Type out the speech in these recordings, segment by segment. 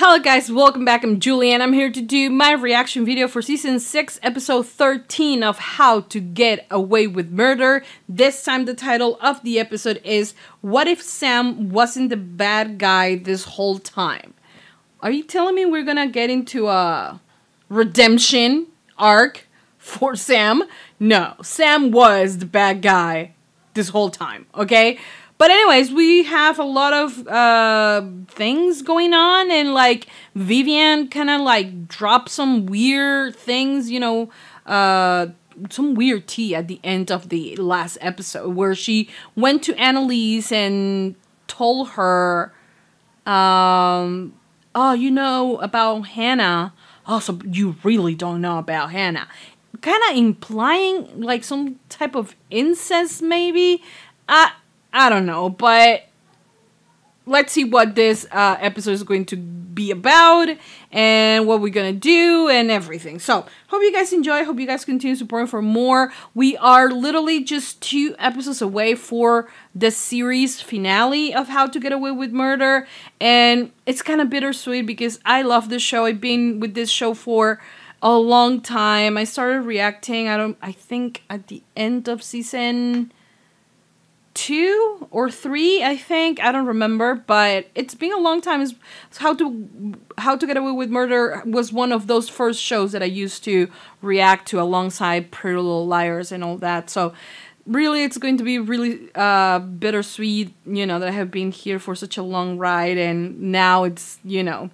Hello guys, welcome back. I'm Julie and I'm here to do my reaction video for season 6 episode 13 of How to Get Away with Murder. This time the title of the episode is What If Sam Wasn't the Bad Guy This Whole Time? Are you telling me we're gonna get into a redemption arc for Sam? No, Sam was the bad guy this whole time, okay? But anyways, we have a lot of things going on, and like Vivian kind of like dropped some weird things, you know, some weird tea at the end of the last episode where she went to Annalise and told her, oh, you know about Hannah. Oh, so you really don't know about Hannah. Kind of implying like some type of incest maybe. I don't know, but let's see what this episode is going to be about and what we're going to do and everything. So, hope you guys enjoy. Hope you guys continue supporting for more. We are literally just 2 episodes away for the series finale of How to Get Away with Murder. And it's kind of bittersweet because I love this show. I've been with this show for a long time. I started reacting, I think at the end of season 2 or 3, I think. I don't remember, but it's been a long time. How to Get Away with Murder was one of those first shows that I used to react to alongside Pretty Little Liars and all that. So really, it's going to be really bittersweet, you know, that I have been here for such a long ride, and now it's, you know,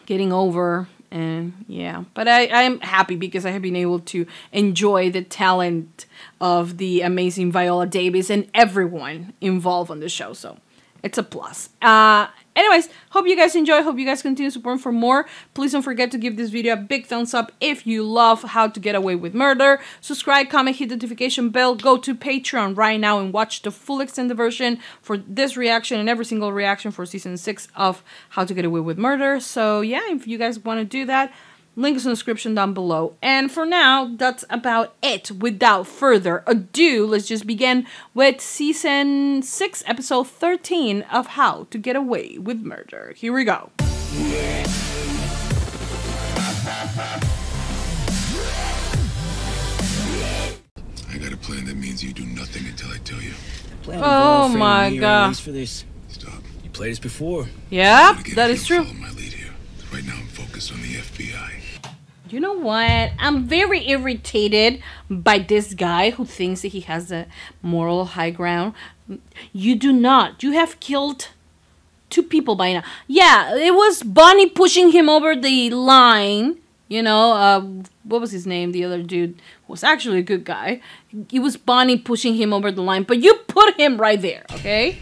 getting over. And yeah, but I'm happy because I have been able to enjoy the talent of the amazing Viola Davis and everyone involved on the show. So it's a plus. Anyways, hope you guys enjoy. Hope you guys continue supporting for more. Please don't forget to give this video a big thumbs up if you love How to Get Away with Murder. Subscribe, comment, hit the notification bell. Go to Patreon right now and watch the full extended version for this reaction and every single reaction for season 6 of How to Get Away with Murder. So yeah, if you guys want to do that, link is in the description down below. And for now, that's about it. Without further ado, let's just begin with season 6, episode 13 of How to Get Away with Murder. Here we go. I got a plan that means you do nothing until I tell you. Oh my god. For this. Stop. You played this before. Yeah, that is true. Follow my lead here. Right now I'm focused on the FBI. You know what? I'm very irritated by this guy who thinks that he has the moral high ground. You do not. You have killed 2 people by now. Yeah, it was Bonnie pushing him over the line. You know, what was his name? The other dude was actually a good guy. It was Bonnie pushing him over the line, but you put him right there, okay?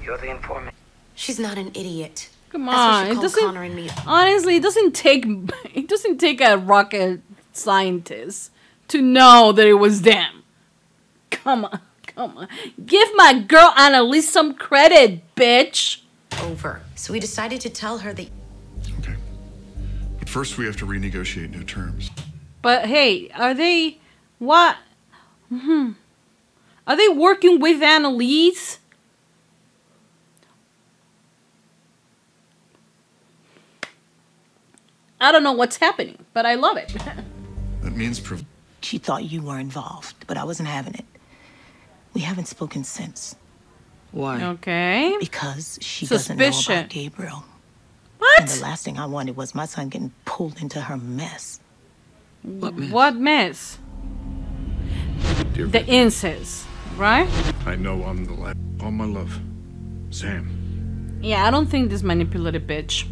You're the informant. She's not an idiot. Come on, it doesn't. Honestly, it doesn't take a rocket scientist to know that it was them. Come on. Give my girl Annalise some credit, bitch. Over. So we decided to tell her that. Okay. But first we have to renegotiate new terms. But hey, are they what? Are they working with Annalise? I don't know what's happening, but I love it. That means She thought you were involved, but I wasn't having it. We haven't spoken since. Why? Okay. Because she doesn't know about Gabriel. What? And the last thing I wanted was my son getting pulled into her mess. What mess? What mess? Dear The incest, right? I know I'm the last. All my love. Sam. Yeah, I don't think this manipulative bitch.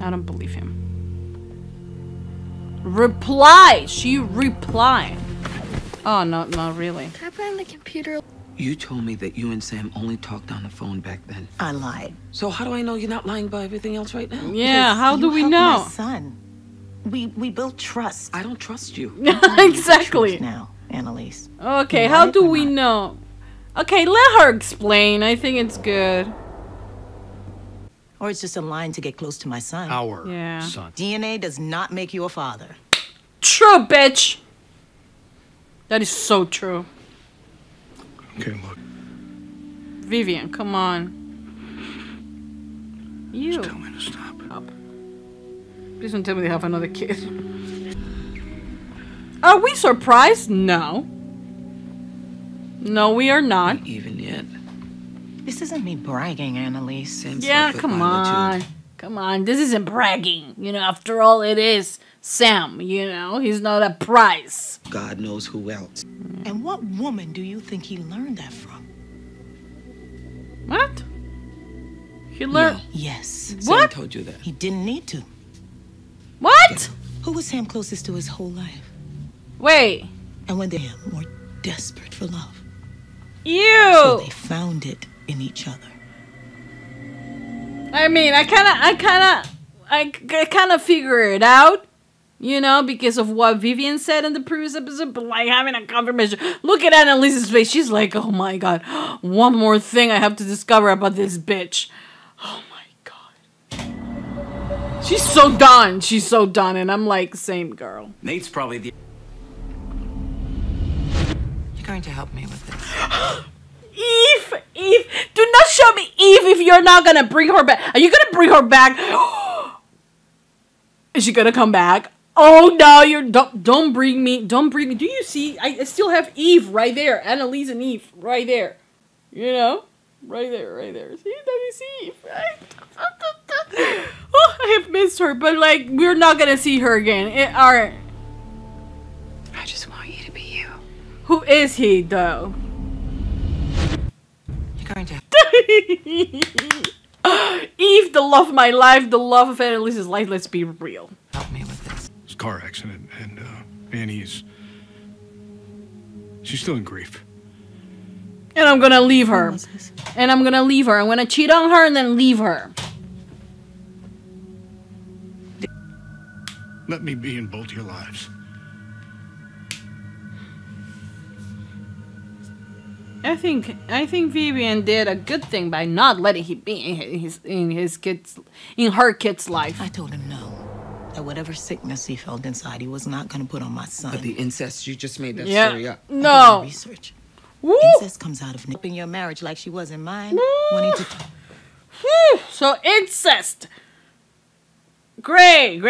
I don't believe him. Reply! She replied. Oh, no, not really. Can I put on the computer? You told me that you and Sam only talked on the phone back then. I lied. So how do I know you're not lying about everything else right now? Yeah, how do we You know? helped my son. We built trust. I don't trust you. Exactly. Now, Annalise. Okay, You how want it do or we not? know? Okay, let her explain. I think it's good. Or it's just a line to get close to my son. Our Yeah. son. DNA does not make you a father. True, bitch. That is so true. Okay, look. Vivian, come on. You. Just tell me to stop. Please don't tell me they have another kid. Are we surprised? No. No, we are not. Even yet. This isn't me bragging, Annalise. Sam Yeah, slept with come Violet, too. on. Come on. This isn't bragging. You know, after all, it is Sam, you know? He's not a prize. God knows who else. And what woman do you think he learned that from? What? He learned... Yes. What? Sam told you that. He didn't need to. What? Who was Sam closest to his whole life? Wait. And when they were more desperate for love, Ew. so they found it in each other. I mean, I kind of figure it out, you know, because of what Vivian said in the previous episode, but like having a confirmation. Look at Annalise's face. She's like, oh my God, one more thing I have to discover about this bitch. Oh my God. She's so done. She's so done. And I'm like, same girl. Nate's probably the... You're going to help me with this. Eve, do not show me Eve if you're not gonna bring her back. Are you gonna bring her back? Is she gonna come back? Oh no, don't bring me. Do you see? I still have Eve right there. Annalise and Eve right there. You know? Right there. See? Let me see Eve. Oh, I have missed her, but like, we're not gonna see her again. I just want you to be you. Who is he, though? You're going to... Eve, the love of my life, the love of Annalise's life, let's be real. help me with this. It's a car accident, and Annie's... She's still in grief. And I'm gonna leave her. And I'm gonna leave her. I'm gonna cheat on her and then leave her. Let me be in both your lives. I think Vivian did a good thing by not letting him be in her kid's life. I told him no. That whatever sickness he felt inside, he was not going to put on my son. But the incest, you just made that Yeah. story up. I did No. my research. Woo! Incest comes out of nipping your marriage like she was in mine. Wanting to Whew. So incest. Great.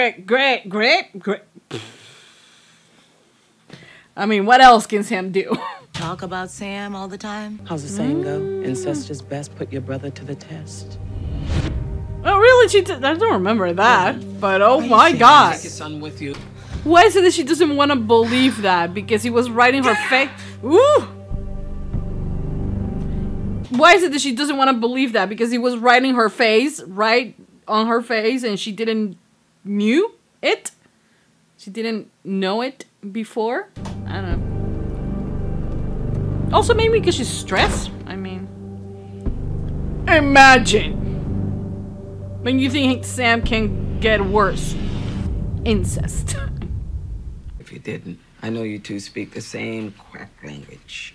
I mean, what else can Sam do? talk about Sam all the time. How's the saying go? Incest is best. Put your brother to the test. Oh, really? I don't remember that. But oh you my saying? God. Take your son with you. Why is it that she doesn't want to believe that? Because he was writing her face. Ooh. Why is it that she doesn't want to believe that? Because he was writing her face, right on her face, and she didn't knew it? She didn't know it before? I don't know. Also, maybe because she's stressed. I mean, imagine when you think Sam can get worse. Incest. If you didn't, I know you two speak the same quack language.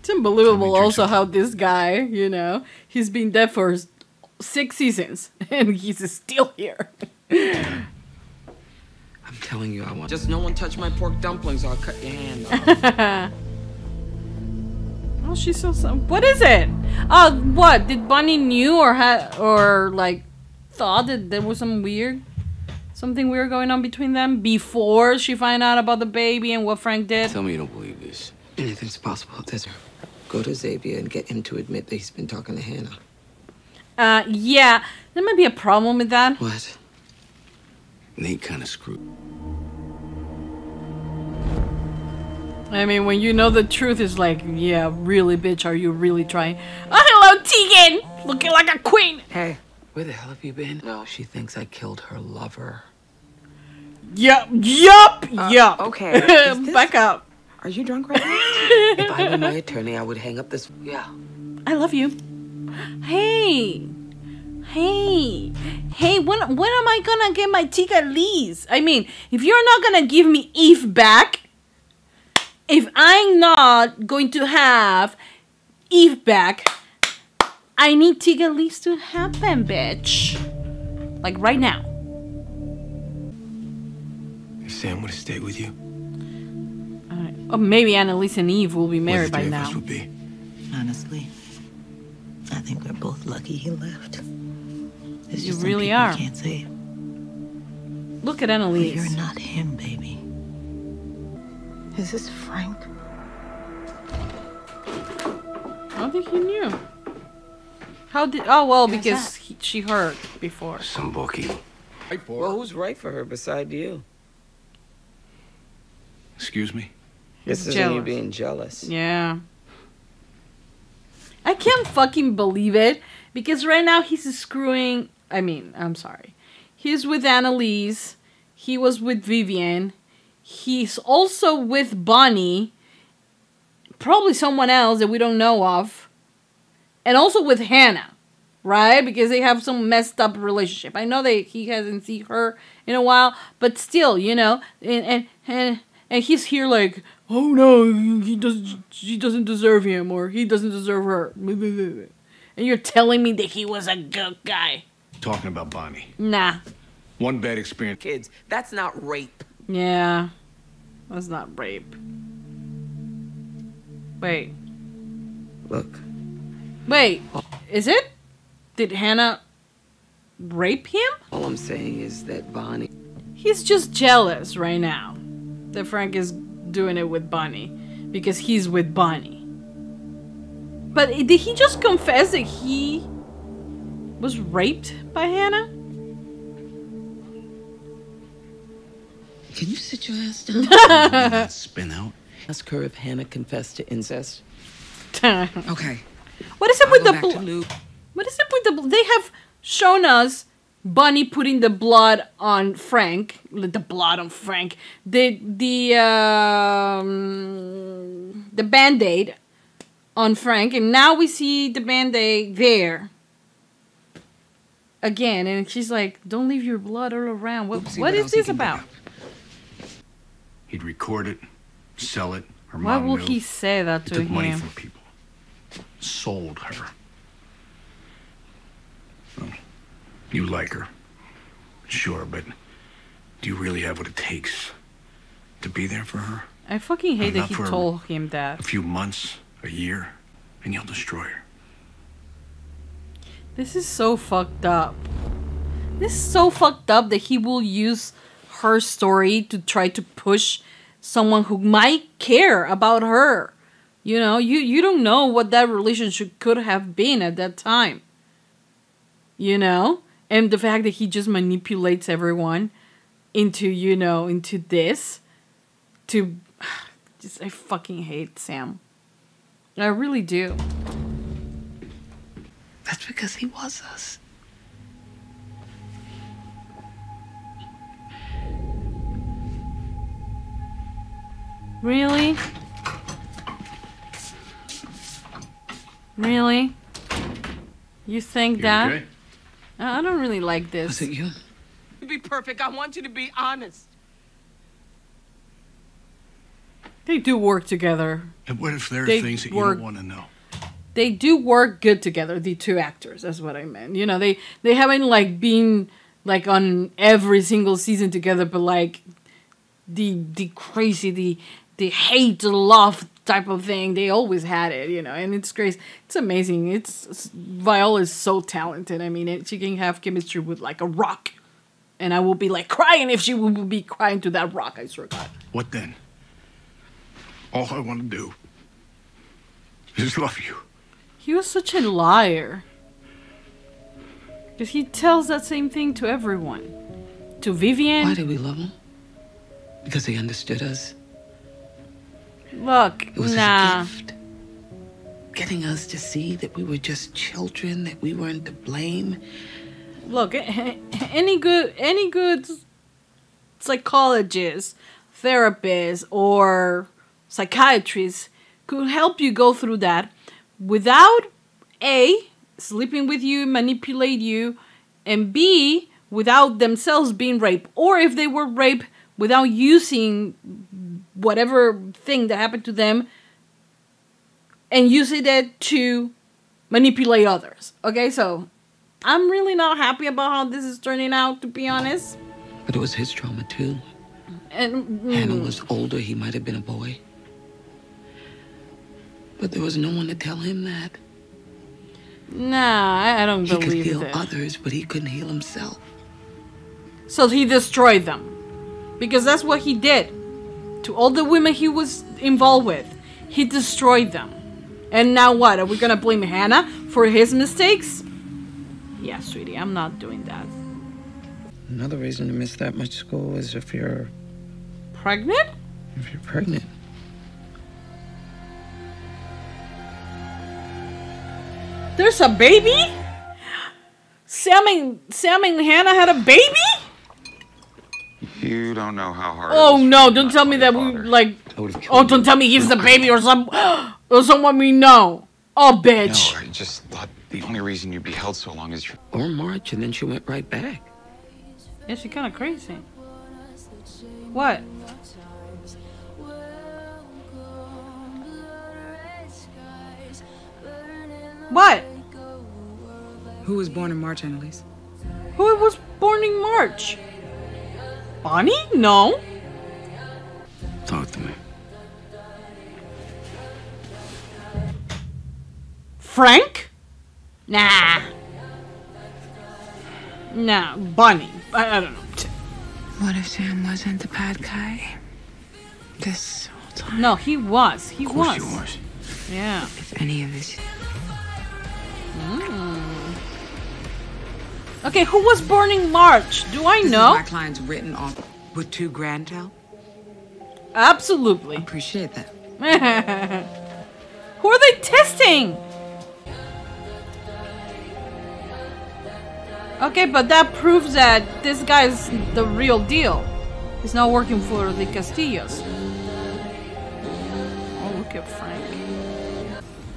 It's unbelievable also how this guy, you know, he's been dead for 6 seasons and he's still here. I'm telling you, I want... Just no one touch my pork dumplings or I'll cut your hand off. Oh, she's so... What is it? What? Did Bunny knew or like thought that there was something weird going on between them before she found out about the baby and what Frank did? Tell me you don't believe this. Anything's possible. Go to Xavier and get him to admit that he's been talking to Hannah. Yeah. There might be a problem with that. What? Nate kind of screwed. I mean, when you know the truth, is like, yeah, really, bitch, are you really trying? Oh, hello, Tegan! Looking like a queen! Hey, where the hell have you been? No, she thinks I killed her lover. Yup. Okay. Is this- Back up. Are you drunk right now? If I were my attorney, I would hang up this... Yeah. I love you. Hey, when am I gonna get my Tika Lees? I mean, if you're not gonna give me Eve back, if I'm not going to have Eve back, I need Tika Lees to happen, bitch. Like right now. If Sam would have stayed with you, Or maybe Annalise and Eve will be married by where the three of now. us would be. Honestly, I think we're both lucky he left. There's You just some really people are. you can't say it. Look at But Annalise. you're not him, baby. Is this Frank? I don't think he knew. How did? Oh well, Who's because that? she heard before. Some bookie. Well, who's right for her beside you? Excuse me? This isn't you jealous. being jealous. Yeah. I can't fucking believe it because right now he's screwing. I mean, I'm sorry. He's with Annalise. He was with Vivian. He's also with Bonnie. Probably someone else that we don't know of. And also with Hannah. Right? Because they have some messed up relationship. I know that he hasn't seen her in a while. But still, you know. And he's here like, oh no, she doesn't deserve him. Or he doesn't deserve her. And you're telling me that he was a good guy. Talking about Bonnie. Nah. One bad experience. Kids, that's not rape. Yeah. That's not rape. Wait. Look. Wait. Is it? Did Hannah rape him? All I'm saying is that Bonnie... He's just jealous right now that Frank is doing it with Bonnie because he's with Bonnie. But did he just confess that he was raped by Hannah? Can you sit your ass down? Spin out. Ask her if Hannah confessed to incest. Okay. What is it I'll with go the back to blood? Luke. What is it with the? They have shown us Bonnie putting the blood on Frank. The blood on Frank. The Band-Aid on Frank, and now we see the Band-Aid there again, and she's like, "Don't leave your blood all around." What is this about? He'd record it, sell it, her Why mom will knew. he say that He to took money him? from people. Sold her. Well, you like her. Sure, but do you really have what it takes to be there for her? I fucking hate that Not he for told him A that. few months, a year, and you'll destroy her. This is so fucked up. This is so fucked up that he will use her story to try to push someone who might care about her. You know, you don't know what that relationship could have been at that time. You know? And the fact that he just manipulates everyone into, you know, into this. To... Just, I fucking hate Sam. I really do. That's because he was us. Really? Really? You think You that? okay? I don't really like this. Was it you? To be perfect, I want you to be honest. They do work together. And what if there are They things that you work- don't want to know? They do work good together, the two actors. That's what I meant. You know, they haven't like been like on every single season together, but like the crazy, the hate, the love type of thing. They always had it, you know, and it's great. It's amazing. Viola is so talented. I mean, she can have chemistry with like a rock, and I will be like crying if she would be crying to that rock. I swear to God. What then? All I want to do is love you. He was such a liar. Because he tells that same thing to everyone. To Vivian. Why did we love him? Because he understood us. Look, It was nah. his gift. Getting us to see that we were just children, that we weren't to blame. Look, any good psychologist, therapist, or psychiatrist could help you go through that without A, sleeping with you, manipulate you, and B, without themselves being raped. Or if they were raped, without using whatever thing that happened to them and using it to manipulate others. Okay, so I'm really not happy about how this is turning out, to be honest. But it was his trauma too. And Hannah was older, he might have been a boy. But there was no one to tell him that. Nah, I don't He could believe heal it. others, but he couldn't heal himself. So he destroyed them. Because that's what he did. To all the women he was involved with. He destroyed them. And now what? Are we gonna blame Hannah for his mistakes? Yeah, sweetie, I'm not doing that. Another reason to miss that much school is if you're Pregnant? pregnant. There's a baby? Sam and Hannah had a baby? You don't know how hard. Oh no, don't tell me that we like oh don't tell me he's the baby or someone we know. Oh bitch. No, I just thought the only reason you'd be held so long is Or March, and then she went right back. Yeah, she's kinda crazy. What? What? Who was born in March, Annalise? Who was born in March? Bonnie? No. Talk to me. Frank? Nah. Nah, Bonnie. I don't know. What if Sam wasn't the bad guy? This whole time? No, he was. He Of course was. she was. Yeah. If any of this... Okay, who was born in March? Do I This know? is my client's written off with 2 grand tail. Absolutely. Appreciate that. Who are they testing? Okay, but that proves that this guy's the real deal. He's not working for the Castillos. Oh, look at Frank.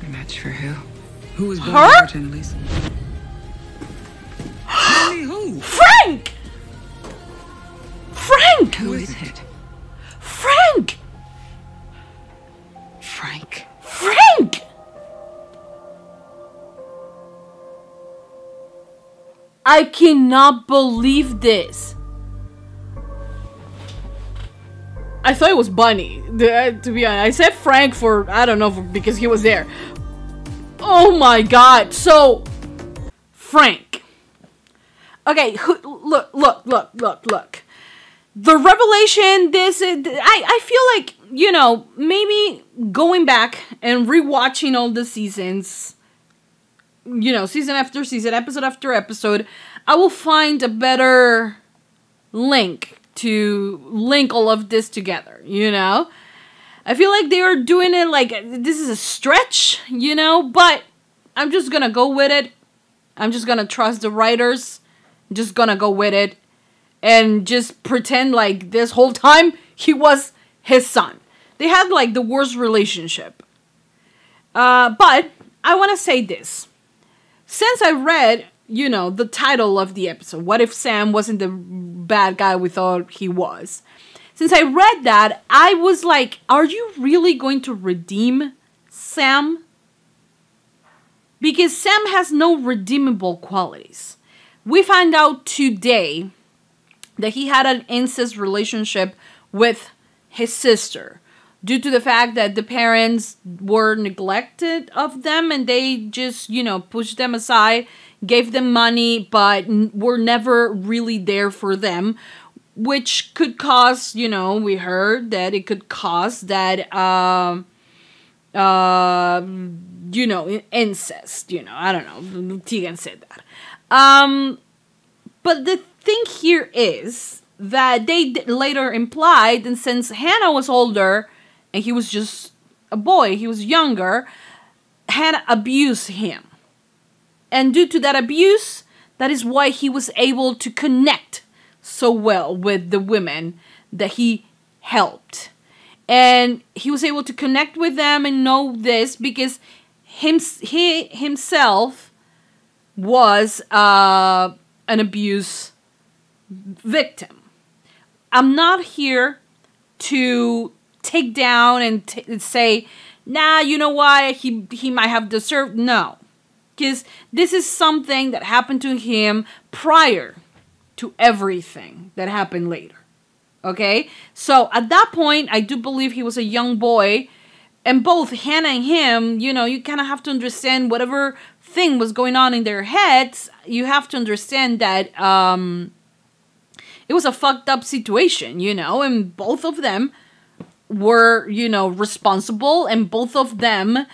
Match for who? Who was born Her? in March, Annalise? Tell me who? Frank! Frank! Who is it? Frank! Frank. Frank! I cannot believe this. I thought it was Bunny, to be honest. I said Frank for, I don't know, because he was there. Oh my god. So, Frank. Okay, look. The revelation, I feel like, you know, maybe going back and rewatching all the seasons, you know, season after season, episode after episode, I will find a better link to link all of this together, you know? I feel like they are doing it like, this is a stretch, you know? But I'm just gonna go with it. I'm just gonna trust the writers. I'm just gonna go with it. And just pretend like this whole time he was his son. They had like the worst relationship. But I want to say this. Since I read, you know, the title of the episode, what if Sam wasn't the bad guy we thought he was? Since I read that, I was like, are you really going to redeem Sam? Because Sam has no redeemable qualities. We find out today that he had an incest relationship with his sister due to the fact that the parents were neglected of them and they just, you know, pushed them aside, gave them money, but were never really there for them, which could cause, you know, we heard that it could cause that, you know, incest, you know, I don't know, Tegan said that. But the thing here is that they later implied, and since Hannah was older and he was just a boy, he was younger, Hannah abused him. And due to that abuse, that is why he was able to connect so well with the women that he helped. And he was able to connect with them and know this because he himself was an abuse victim. I'm not here to take down and say, nah, you know why he might have deserved. No, because this is something that happened to him prior to everything that happened later. Okay, so at that point, I do believe he was a young boy, and both Hannah and him, you know, you kind of have to understand whatever thing was going on in their heads. You have to understand that it was a fucked up situation, you know, and both of them were, you know, responsible, and both of them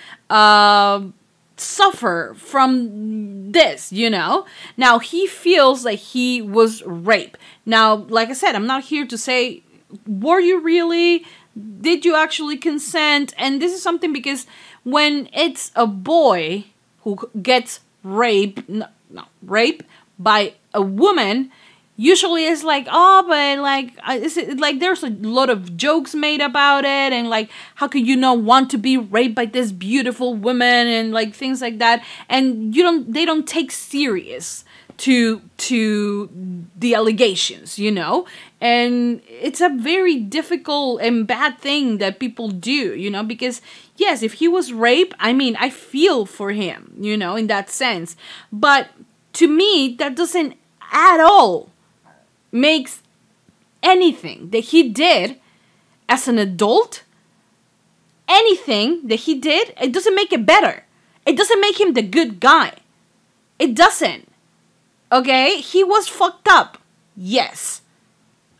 suffer from this, you know. Now he feels like he was raped. Now, like I said, I'm not here to say, were you really? Did you actually consent? And this is something, because when it's a boy who gets raped by a woman, usually it's like, oh, but like, like there's a lot of jokes made about it, and like, how could you not want to be raped by this beautiful woman, and like things like that, and they don't take serious to the allegations, you know, and it's a very difficult and bad thing that people do, you know, because yes, if he was raped, I mean, I feel for him, you know, in that sense, but to me, that doesn't at all makes anything that he did as an adult, anything that he did, it doesn't make it better. It doesn't make him the good guy. It doesn't. Okay? He was fucked up. Yes.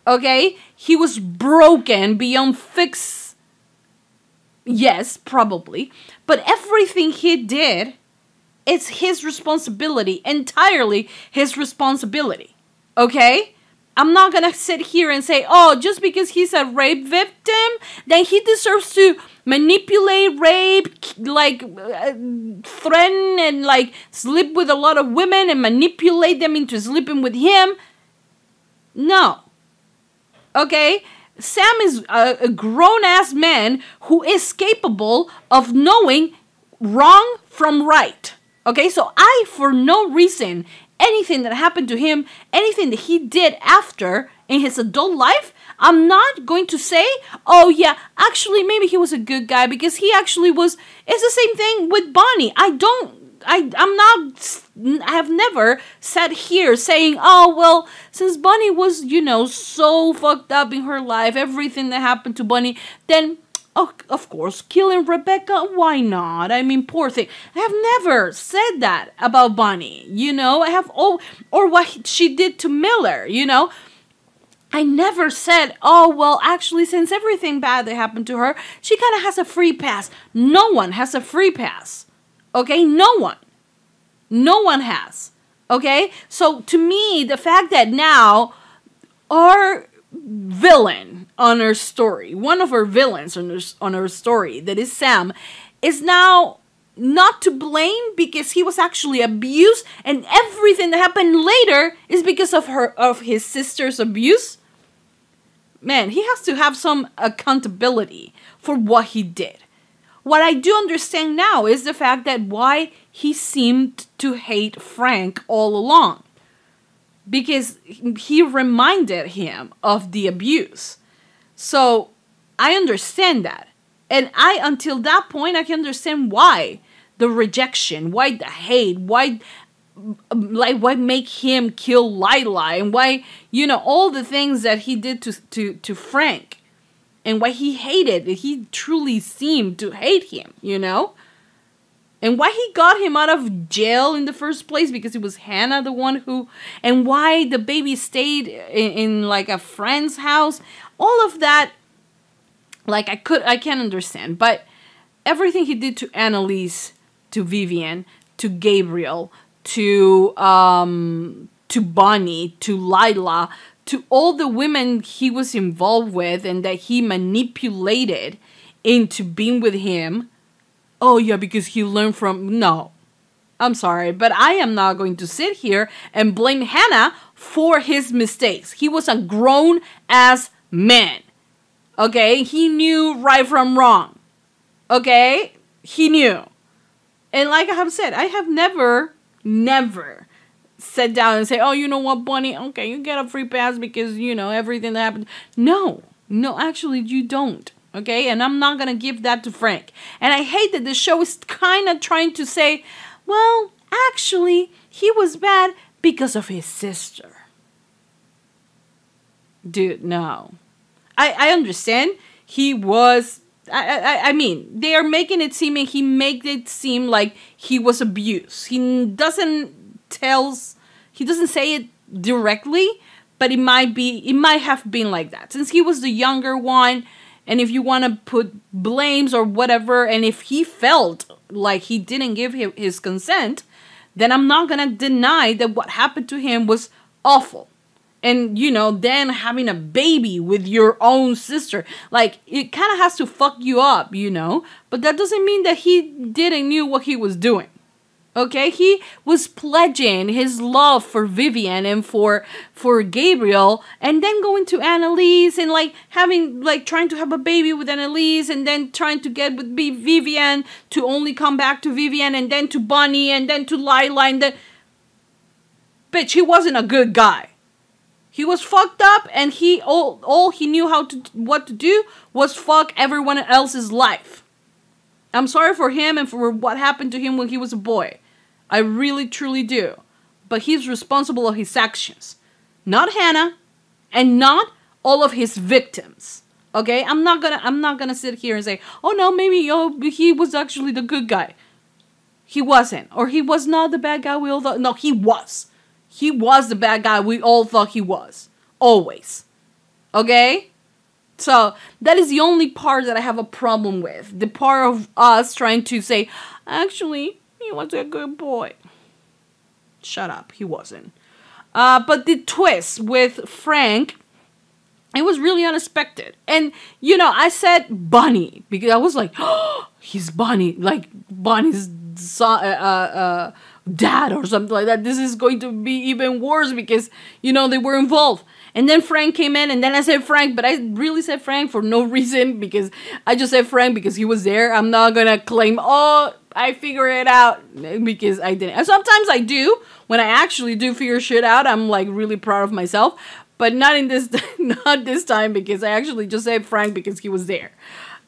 Okay? He was broken beyond fix. Yes, probably. But everything he did, it's his responsibility. Entirely his responsibility. Okay? I'm not gonna sit here and say, oh, just because he's a rape victim, then he deserves to manipulate, rape, like, threaten, and, like, sleep with a lot of women and manipulate them into sleeping with him. No. Okay? Sam is a grown-ass man who is capable of knowing wrong from right. Okay? So I, for no reason, anything that happened to him, anything that he did after in his adult life, I'm not going to say, oh yeah, actually maybe he was a good guy, because he actually was. It's the same thing with Bonnie. I have never sat here saying, oh, well, since Bonnie was, you know, so fucked up in her life, everything that happened to Bonnie, then, oh, of course, killing Rebecca, why not? I mean, poor thing. I have never said that about Bonnie, you know. I have, or what she did to Miller, you know. I never said, oh, well, actually, since everything bad that happened to her, she kind of has a free pass. No one has a free pass. Okay? No one. No one has. Okay? So, to me, the fact that now our villain on her story, one of her villains on her story, that is Sam, is now not to blame because he was actually abused, and everything that happened later is because of his sister's abuse. Man, he has to have some accountability for what he did. What I do understand now is the fact that why he seemed to hate Frank all along. Because he reminded him of the abuse. So, I understand that. And until that point, I can understand why the rejection, why the hate, why make him kill Lila, and why, you know, all the things that he did to Frank, and why he hated, he truly seemed to hate him, you know, and why he got him out of jail in the first place, because it was Hannah the one who, and why the baby stayed in like a friend's house, all of that, like I can't understand, but everything he did to Annalise, to Vivian, to Gabriel, to Bonnie, to Lila, to all the women he was involved with and that he manipulated into being with him. Oh yeah, because he learned from... No, I'm sorry, but I am not going to sit here and blame Hannah for his mistakes. He was a grown-ass man. Okay? He knew right from wrong. Okay? He knew. And like I have said, I have never sat down and say, oh, you know what, Bonnie? Okay, you get a free pass because, you know, everything that happened. No, actually, you don't. Okay? And I'm not going to give that to Frank. And I hate that the show is kind of trying to say, well, actually, he was bad because of his sister. Dude, no. I understand he was I mean, they are making it seem, and he made it seem like he was abused. He doesn't say it directly, but it might have been like that. Since he was the younger one, and if you want to put blames or whatever, and if he felt like he didn't give his consent, then I'm not going to deny that what happened to him was awful. And, you know, then having a baby with your own sister, like, it kind of has to fuck you up, you know? But that doesn't mean that he didn't knew what he was doing. Okay? He was pledging his love for Vivian and for Gabriel, and then going to Annalise and, like, trying to have a baby with Annalise, and then trying to get with Vivian to only come back to Vivian, and then to Bunny, and then to Lila, and then... Bitch, he wasn't a good guy. He was fucked up, and all he knew what to do was fuck everyone else's life. I'm sorry for him and for what happened to him when he was a boy. I really, truly do. But he's responsible of his actions. Not Hannah, and not all of his victims. Okay? I'm not gonna sit here and say, oh no, maybe he was actually the good guy. He wasn't. Or he was not the bad guy we all thought. No, he was. He was the bad guy we all thought he was. Always. Okay? So, that is the only part that I have a problem with. The part of us trying to say, actually, he was a good boy. Shut up. He wasn't. But the twist with Frank, it was really unexpected. And, you know, I said Bunny. Because I was like, oh, he's Bunny. Like, Bunny's son, dad or something like that. This is going to be even worse because, you know, they were involved. And then Frank came in, and then I said Frank, but I really said Frank for no reason, because I just said Frank because he was there. I'm not gonna claim, oh, I figured it out, because I didn't. And sometimes I do. When I actually do figure shit out, I'm like really proud of myself. But not this time, because I actually just said Frank because he was there.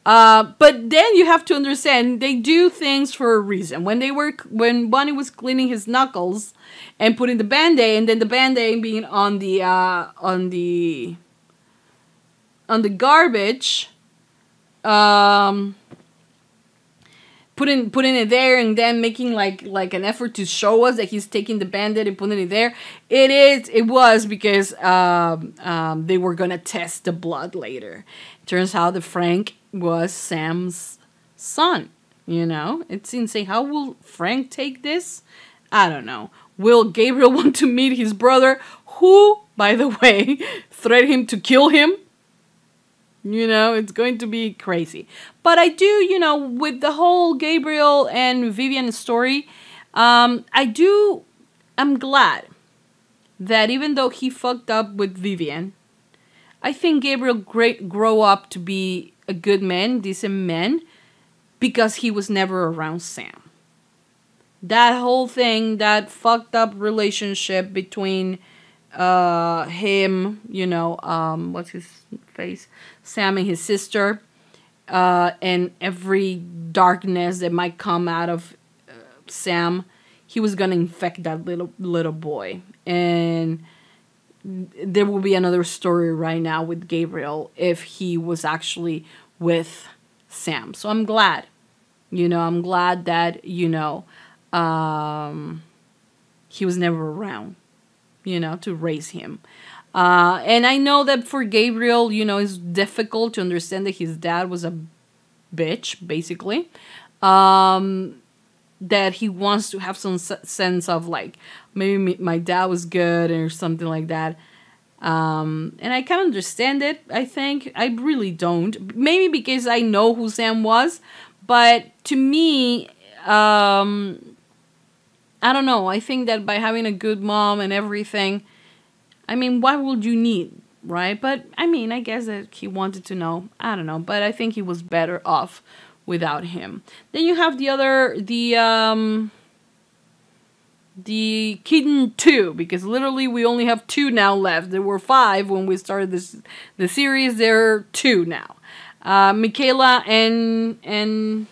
But then you have to understand, they do things for a reason. When Bunny was cleaning his knuckles and putting the Band-Aid, and then the Band-Aid being on the garbage, putting it there, and then making like an effort to show us that he's taking the Band-Aid and putting it there. It was because they were gonna test the blood later. Turns out that Frank was Sam's son. You know, it's insane. How will Frank take this? I don't know. Will Gabriel want to meet his brother, who, by the way, threatened him to kill him? You know, it's going to be crazy. But I do, you know, with the whole Gabriel and Vivian story, I'm glad that even though he fucked up with Vivian, I think Gabriel grow up to be a good man, decent man, because he was never around Sam. That whole thing, that fucked up relationship between him, you know, what's his face? Sam and his sister, and every darkness that might come out of Sam, he was gonna infect that little boy. And there will be another story right now with Gabriel if he was actually with Sam. So I'm glad, you know, that, you know, he was never around, you know, to raise him. And I know that for Gabriel, you know, it's difficult to understand that his dad was a bitch, basically. That he wants to have some sense of, like, maybe my dad was good or something like that. And I can understand it, I think. I really don't. Maybe because I know who Sam was. But to me, I don't know. I think that by having a good mom and everything, I mean, what would you need, right? But, I mean, I guess that he wanted to know. I don't know. But I think he was better off without him. Then you have the Kitten 2, because literally we only have 2 now left. There were 5 when we started the series. There are 2 now. Michaela and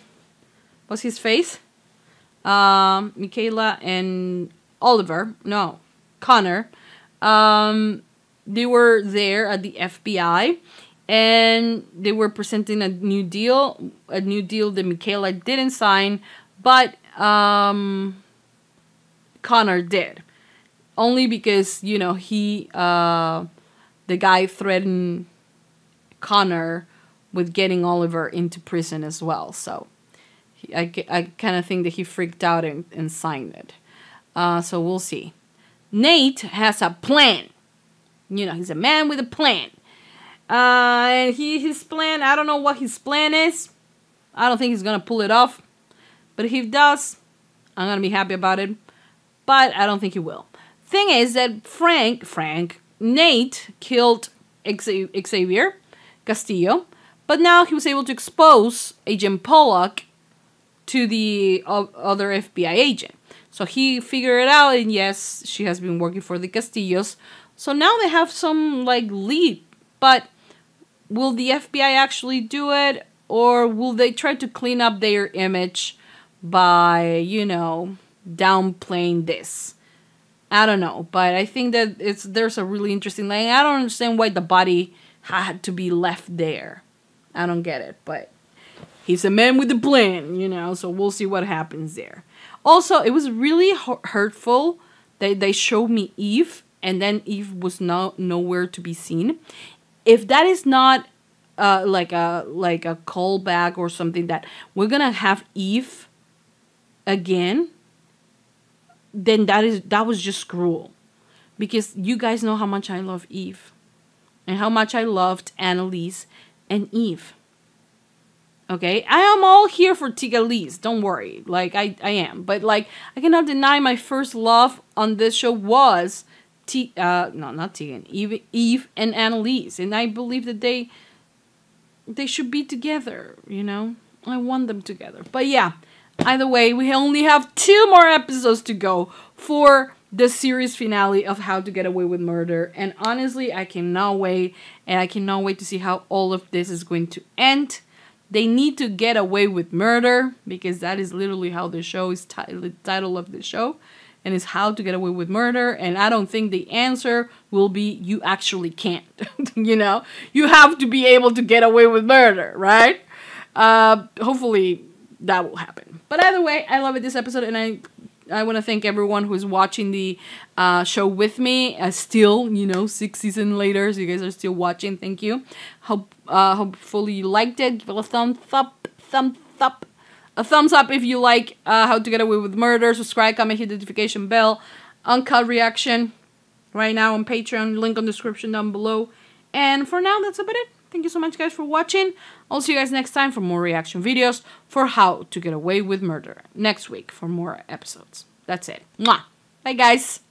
what's his face? Michaela and Connor. They were there at the FBI, and they were presenting a new deal that Michaela didn't sign, but Connor did. Only because, you know, the guy threatened Connor with getting Oliver into prison as well. So I kind of think that he freaked out and signed it. So we'll see. Nate has a plan. You know, he's a man with a plan. And his plan, I don't know what his plan is. I don't think he's going to pull it off. But if he does, I'm going to be happy about it. But I don't think he will. Thing is that Nate killed Xavier Castillo. But now he was able to expose Agent Pollock to the other FBI agent. So he figured it out, and yes, she has been working for the Castillos. So now they have some, like, lead. But will the FBI actually do it? Or will they try to clean up their image by, you know, downplaying this? I don't know. But I think that there's a really interesting line. I don't understand why the body had to be left there. I don't get it. But he's a man with a plan, you know. So we'll see what happens there. Also, it was really hurtful that they showed me Eve, and then Eve was nowhere to be seen. If that is not like a callback or something that we're gonna have Eve again, then that was just cruel. Because you guys know how much I love Eve, and how much I loved Annalise and Eve. Okay, I am all here for Tigalise, don't worry, like, I am. But, like, I cannot deny my first love on this show was, not Tegan, Eve and Annalise. And I believe that they should be together, you know? I want them together. But yeah, either way, we only have 2 more episodes to go for the series finale of How to Get Away with Murder. And honestly, I cannot wait, and I cannot wait to see how all of this is going to end. They need to get away with murder, because that is literally how the show is, the title of the show, and it's How to Get Away with Murder. And I don't think the answer will be you actually can't. You know, you have to be able to get away with murder, right? Hopefully that will happen. But either way, I love it this episode, and I want to thank everyone who is watching the show with me. Still, you know, 6 seasons later, so you guys are still watching. Thank you. Hopefully you liked it. Give it a thumbs up. A thumbs up if you like How to Get Away with Murder. Subscribe, comment, hit the notification bell. Uncut reaction right now on Patreon. Link on the description down below. And for now, that's about it. Thank you so much, guys, for watching. I'll see you guys next time for more reaction videos for How to Get Away with Murder. Next week for more episodes. That's it. Mwah. Bye, guys.